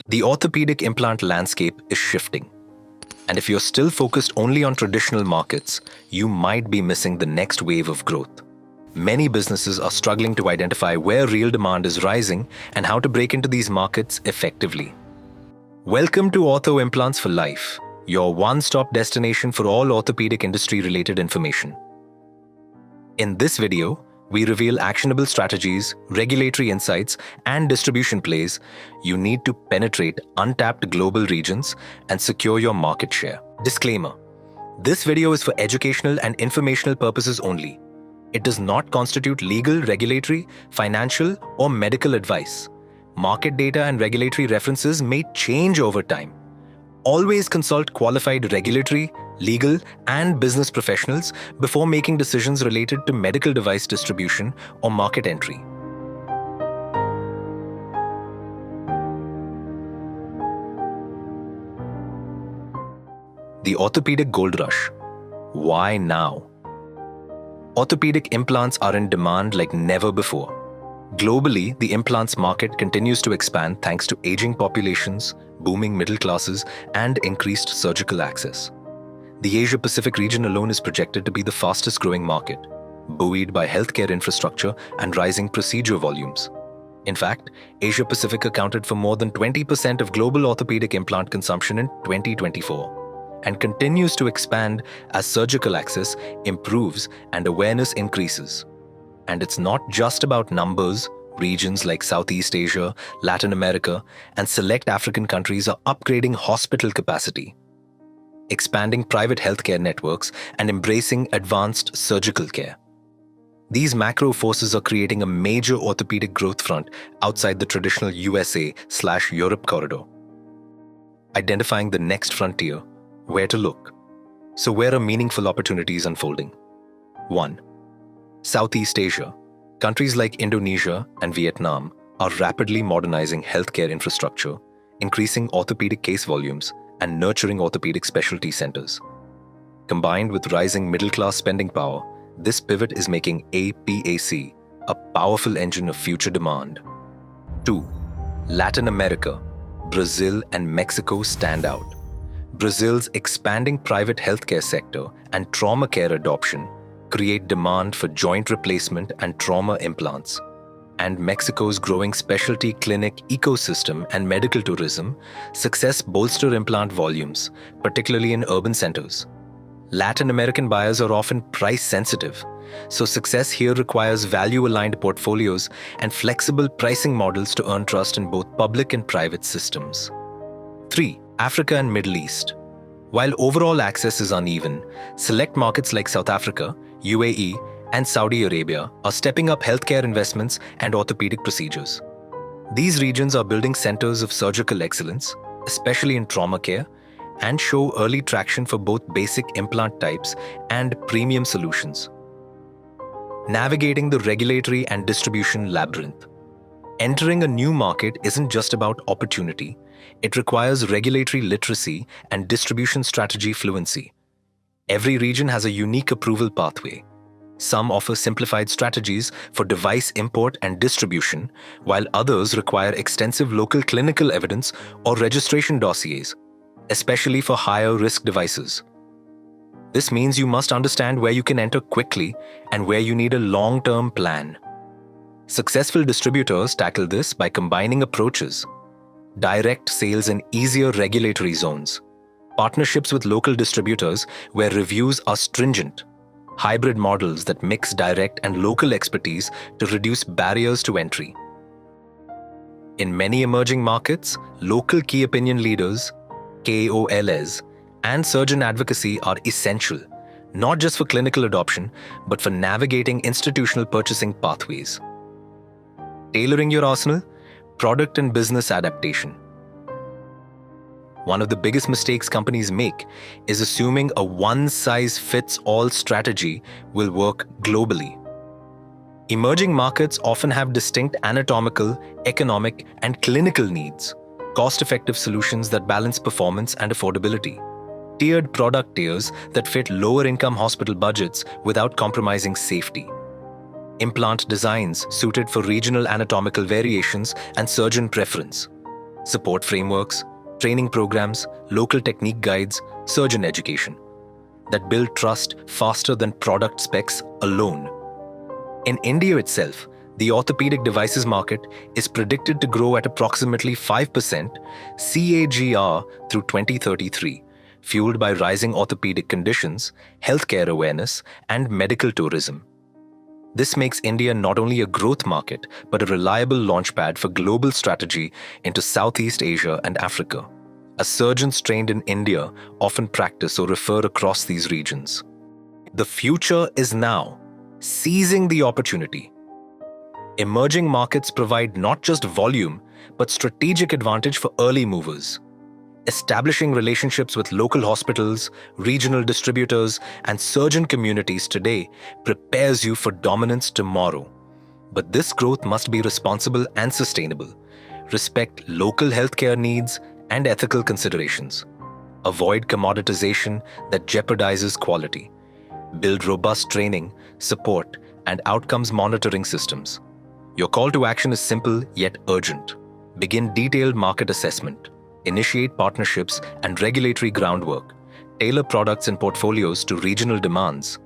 The orthopedic implant landscape is shifting. And if you're still focused only on traditional markets, you might be missing the next wave of growth. Many businesses are struggling to identify where real demand is rising and how to break into these markets effectively. Welcome to Ortho Implants for Life, your one-stop destination for all orthopedic industry-related information. In this video, we reveal actionable strategies, regulatory insights, and distribution plays you need to penetrate untapped global regions and secure your market share. Disclaimer: this video is for educational and informational purposes only. It does not constitute legal, regulatory, financial, or medical advice. Market data and regulatory references may change over time. Always consult qualified regulatory, legal, and business professionals before making decisions related to medical device distribution or market entry. The orthopedic gold rush. Why now? Orthopedic implants are in demand like never before. Globally, the implants market continues to expand thanks to aging populations, booming middle classes, and increased surgical access. The Asia-Pacific region alone is projected to be the fastest-growing market, buoyed by healthcare infrastructure and rising procedure volumes. In fact, Asia-Pacific accounted for more than 20% of global orthopedic implant consumption in 2024 and continues to expand as surgical access improves and awareness increases. And it's not just about numbers. Regions like Southeast Asia, Latin America, and select African countries are upgrading hospital capacity, expanding private healthcare networks, and embracing advanced surgical care. These macro forces are creating a major orthopedic growth front outside the traditional USA/Europe corridor. Identifying the next frontier, where to look. So where are meaningful opportunities unfolding? 1. Southeast Asia. Countries like Indonesia and Vietnam are rapidly modernizing healthcare infrastructure, increasing orthopedic case volumes, and nurturing orthopedic specialty centers. Combined with rising middle-class spending power, this pivot is making APAC a powerful engine of future demand. 2. Latin America. Brazil and Mexico stand out. Brazil's expanding private healthcare sector and trauma care adoption create demand for joint replacement and trauma implants. And Mexico's growing specialty clinic ecosystem and medical tourism success bolster implant volumes, particularly in urban centers. Latin American buyers are often price sensitive, so success here requires value-aligned portfolios and flexible pricing models to earn trust in both public and private systems. 3. Africa and Middle East. While overall access is uneven, select markets like South Africa, UAE, and Saudi Arabia are stepping up healthcare investments and orthopedic procedures. These regions are building centers of surgical excellence, especially in trauma care, and show early traction for both basic implant types and premium solutions. Navigating the regulatory and distribution labyrinth. Entering a new market isn't just about opportunity. It requires regulatory literacy and distribution strategy fluency. Every region has a unique approval pathway. Some offer simplified strategies for device import and distribution, while others require extensive local clinical evidence or registration dossiers, especially for higher-risk devices. This means you must understand where you can enter quickly and where you need a long-term plan. Successful distributors tackle this by combining approaches: direct sales in easier regulatory zones, partnerships with local distributors where reviews are stringent, hybrid models that mix direct and local expertise to reduce barriers to entry. In many emerging markets, local key opinion leaders, KOLs, and surgeon advocacy are essential, not just for clinical adoption, but for navigating institutional purchasing pathways. Tailoring your arsenal, product and business adaptation. One of the biggest mistakes companies make is assuming a one-size-fits-all strategy will work globally. Emerging markets often have distinct anatomical, economic, and clinical needs, cost-effective solutions that balance performance and affordability, tiered product tiers that fit lower-income hospital budgets without compromising safety, implant designs suited for regional anatomical variations and surgeon preference, support frameworks, training programs, local technique guides, surgeon education that build trust faster than product specs alone. In India itself, the orthopedic devices market is predicted to grow at approximately 5% CAGR through 2033, fueled by rising orthopedic conditions, healthcare awareness, and medical tourism. This makes India not only a growth market, but a reliable launchpad for global strategy into Southeast Asia and Africa, as surgeons trained in India often practice or refer across these regions. The future is now, seizing the opportunity. Emerging markets provide not just volume, but strategic advantage for early movers. Establishing relationships with local hospitals, regional distributors, and surgeon communities today prepares you for dominance tomorrow. But this growth must be responsible and sustainable. Respect local healthcare needs and ethical considerations. Avoid commoditization that jeopardizes quality. Build robust training, support, and outcomes monitoring systems. Your call to action is simple yet urgent. Begin detailed market assessment. Initiate partnerships and regulatory groundwork. Tailor products and portfolios to regional demands.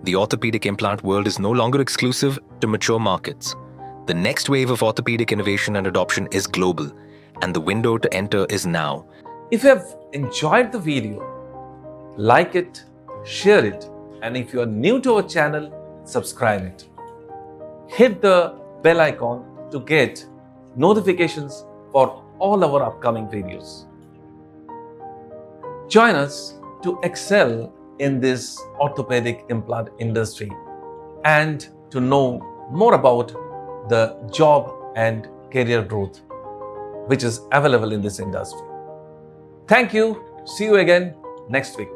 The orthopedic implant world is no longer exclusive to mature markets. The next wave of orthopedic innovation and adoption is global, and the window to enter is now. If you have enjoyed the video, like it, share it, and if you are new to our channel, subscribe it. Hit the bell icon to get notifications for all our upcoming videos. Join us to excel in this orthopedic implant industry and to know more about the job and career growth which is available in this industry. Thank you. See you again next week.